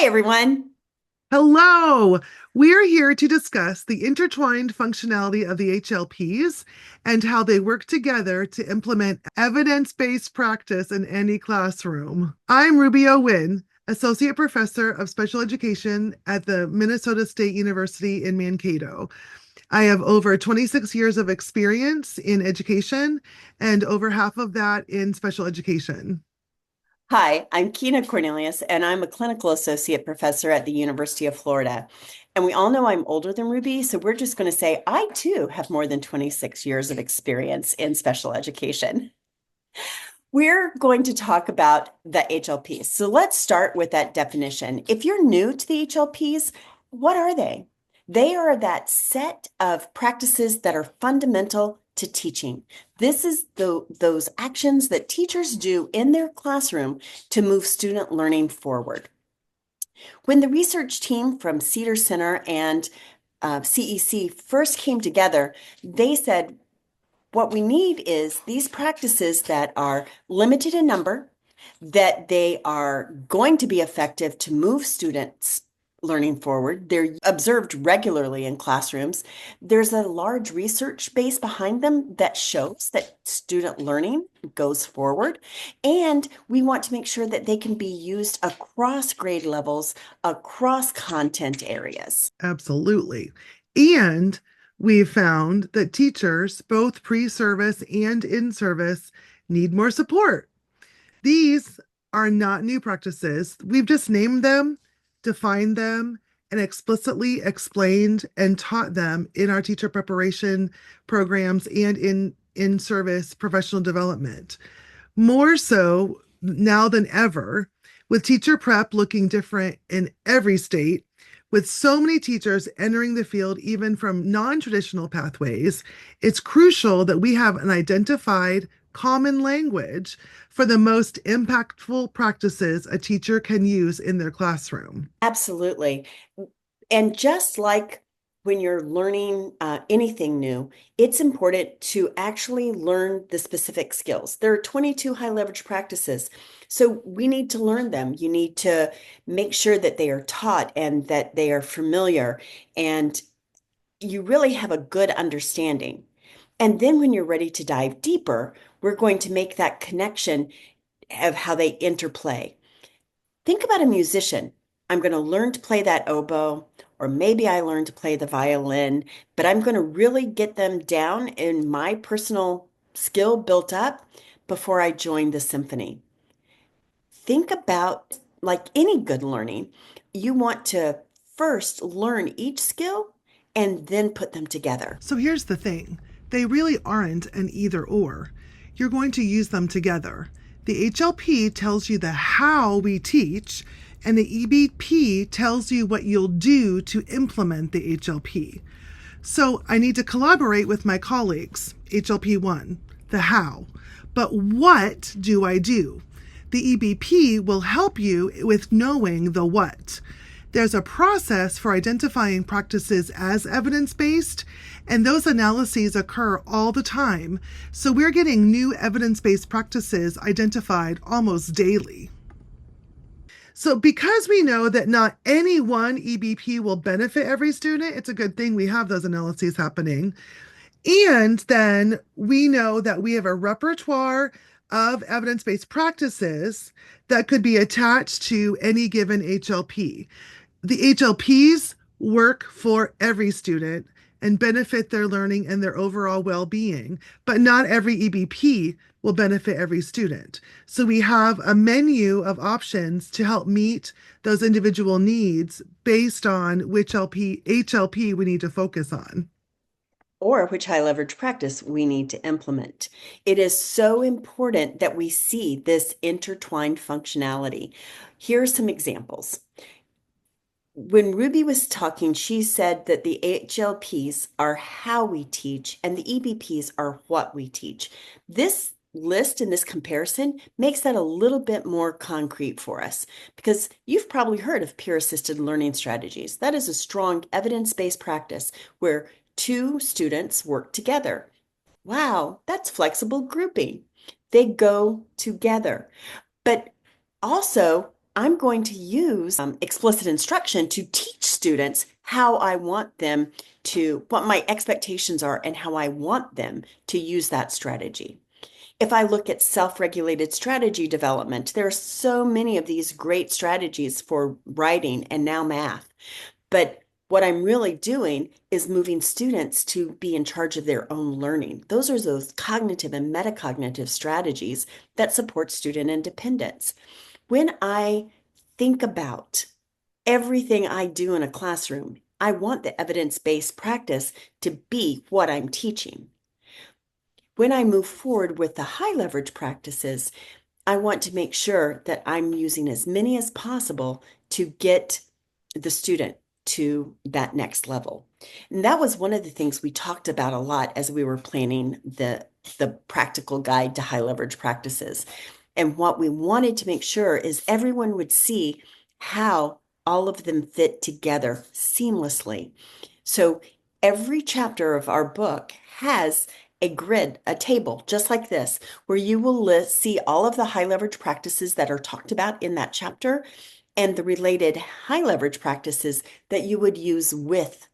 Hi, everyone. Hello. We're here to discuss the intertwined functionality of the HLPs and how they work together to implement evidence-based practice in any classroom. I'm Ruby Wynn, Associate Professor of Special Education at the Minnesota State University in Mankato. I have over 26 years of experience in education and over half of that in special education. Hi, I'm Kyena Cornelius, and I'm a clinical associate professor at the University of Florida. And we all know I'm older than Ruby, so we're just going to say I too have more than 26 years of experience in special education. We're going to talk about the HLPs. So let's start with that definition. If you're new to the HLPs, what are they? They are that set of practices that are fundamental to teaching. This is those actions that teachers do in their classroom to move student learning forward. When the research team from Cedar Center and CEC first came together, they said, what we need is these practices that are limited in number, that they are going to be effective to move students learning forward. They're observed regularly in classrooms. There's a large research base behind them that shows that student learning goes forward. And we want to make sure that they can be used across grade levels, across content areas. Absolutely. And we've found that teachers, both pre service and in service, need more support. These are not new practices. We've just named them, defined them, and explicitly explained and taught them in our teacher preparation programs and in service professional development. More so now than ever, with teacher prep looking different in every state, with so many teachers entering the field, even from non traditional pathways, it's crucial that we have an identified common language for the most impactful practices a teacher can use in their classroom. Absolutely. And just like when you're learning anything new, it's important to actually learn the specific skills. There are 22 high leverage practices, so we need to learn them. You need to make sure that they are taught and that they are familiar, and you really have a good understanding. And then when you're ready to dive deeper, we're going to make that connection of how they interplay. Think about a musician. I'm going to learn to play that oboe, or maybe I learn to play the violin, but I'm going to really get them down in my personal skill built up before I join the symphony. Think about, like any good learning, you want to first learn each skill and then put them together. So here's the thing, they really aren't an either or. You're going to use them together. The HLP tells you the how we teach, and the EBP tells you what you'll do to implement the HLP. So I need to collaborate with my colleagues. HLP 1, the how. But what do I do? The EBP will help you with knowing the what. There's a process for identifying practices as evidence-based, and those analyses occur all the time. So we're getting new evidence-based practices identified almost daily. So because we know that not any one EBP will benefit every student, it's a good thing we have those analyses happening. And then we know that we have a repertoire of evidence-based practices that could be attached to any given HLP. The HLPs work for every student and benefit their learning and their overall well-being, but not every EBP will benefit every student. So we have a menu of options to help meet those individual needs based on which HLP we need to focus on. Or which high leverage practice we need to implement. It is so important that we see this intertwined functionality. Here are some examples. When Ruby was talking, she said that the HLPs are how we teach and the EBPs are what we teach. This list and this comparison makes that a little bit more concrete for us because you've probably heard of peer assisted learning strategies. That is a strong evidence-based practice where two students work together. Wow, that's flexible grouping. They go together. But also, I'm going to use explicit instruction to teach students how I want them to, what my expectations are, and how I want them to use that strategy. If I look at self-regulated strategy development, there are so many of these great strategies for writing and now math. But what I'm really doing is moving students to be in charge of their own learning. Those are those cognitive and metacognitive strategies that support student independence. When I think about everything I do in a classroom, I want the evidence-based practice to be what I'm teaching. When I move forward with the high leverage practices, I want to make sure that I'm using as many as possible to get the student to that next level. And that was one of the things we talked about a lot as we were planning the practical guide to high leverage practices. And what we wanted to make sure is everyone would see how all of them fit together seamlessly. So every chapter of our book has a grid, a table, just like this, where you will see all of the high leverage practices that are talked about in that chapter and the related high leverage practices that you would use with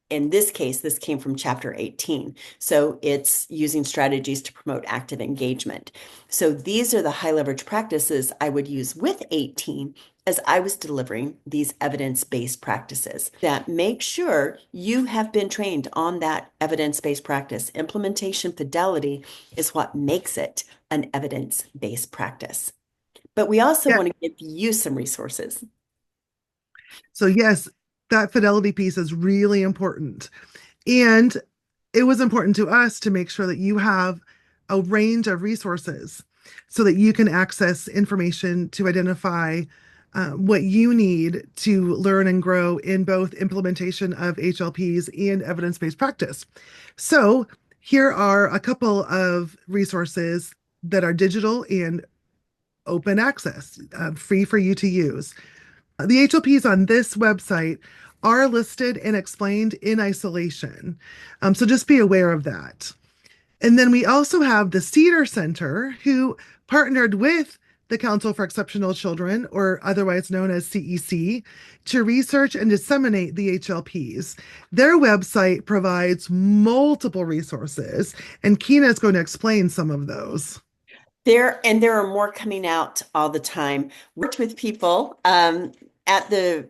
in this case, this came from chapter 18. So it's using strategies to promote active engagement. So these are the high leverage practices I would use with 18 as I was delivering these evidence-based practices that make sure you have been trained on that evidence-based practice. Implementation fidelity is what makes it an evidence-based practice. But we also Yeah. want to give you some resources. So yes, that fidelity piece is really important. And it was important to us to make sure that you have a range of resources so that you can access information to identify what you need to learn and grow in both implementation of HLPs and evidence-based practice. So here are a couple of resources that are digital and open access, free for you to use. The HLPs on this website are listed and explained in isolation. So just be aware of that. And then we also have the Cedar Center, who partnered with the Council for Exceptional Children, or otherwise known as CEC, to research and disseminate the HLPs. Their website provides multiple resources, and Kyena is going to explain some of those. There are more coming out all the time. Worked with people at the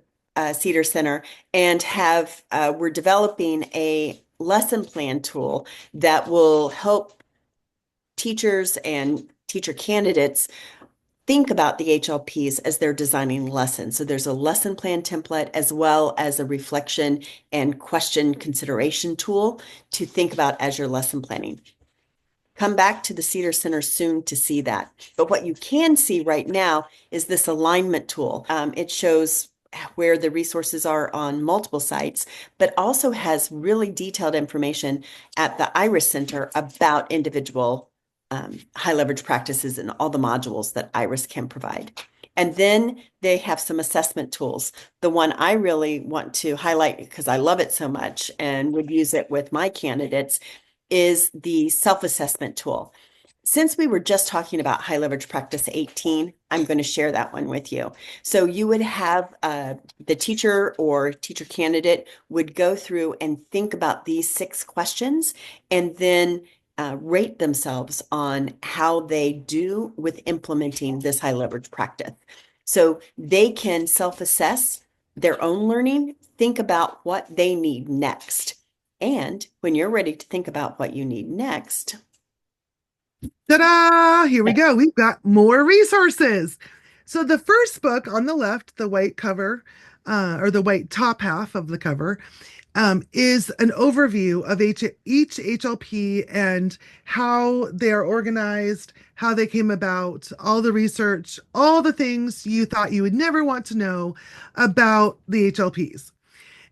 Cedar Center and have we're developing a lesson plan tool that will help teachers and teacher candidates think about the HLPs as they're designing lessons. So there's a lesson plan template as well as a reflection and question consideration tool to think about as you're lesson planning. Come back to the Cedar Center soon to see that. But what you can see right now is this alignment tool. It shows where the resources are on multiple sites, but also has really detailed information at the Iris Center about individual high leverage practices and all the modules that Iris can provide. And then they have some assessment tools. The one I really want to highlight because I love it so much and would use it with my candidates is the self-assessment tool. Since we were just talking about high leverage practice 18, I'm going to share that one with you. So you would have the teacher or teacher candidate would go through and think about these 6 questions and then rate themselves on how they do with implementing this high leverage practice. So they can self-assess their own learning, think about what they need next. And when you're ready to think about what you need next, Ta-da! Here we go. We've got more resources. So the first book on the left, the white cover, or the white top half of the cover, is an overview of each HLP and how they're organized, how they came about, all the research, all the things you thought you would never want to know about the HLPs.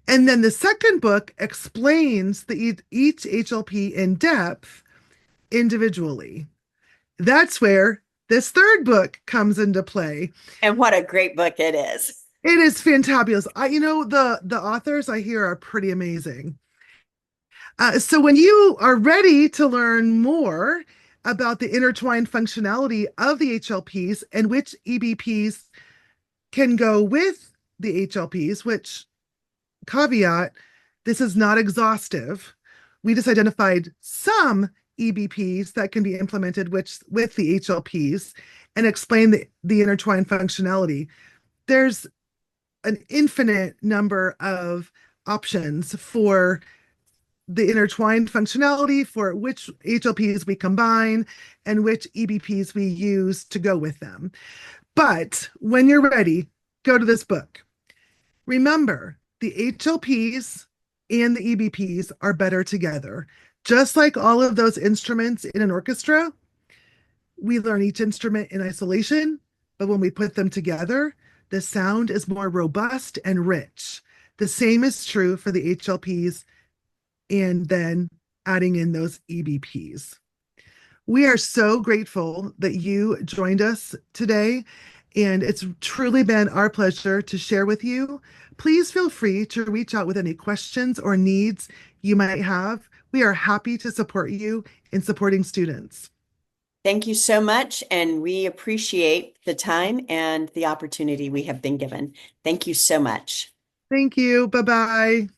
And then the second book explains each HLP in depth individually. That's where this third book comes into play. and what a great book it is. It is fantabulous. The authors I hear are pretty amazing. So when you are ready to learn more, about the intertwined functionality of the HLPs and which EBPs can go with the HLPs, which caveat, this is not exhaustive. We just identified some EBPs that can be implemented with the HLPs and explain the intertwined functionality. There's an infinite number of options for the intertwined functionality, for which HLPs we combine and which EBPs we use to go with them. But when you're ready, go to this book. Remember, the HLPs and the EBPs are better together. Just like all of those instruments in an orchestra, we learn each instrument in isolation, but when we put them together, the sound is more robust and rich. The same is true for the HLPs and then adding in those EBPs. We are so grateful that you joined us today, and it's truly been our pleasure to share with you. Please feel free to reach out with any questions or needs you might have. We are happy to support you in supporting students. Thank you so much, and we appreciate the time and the opportunity we have been given. Thank you so much. Thank you. Bye bye.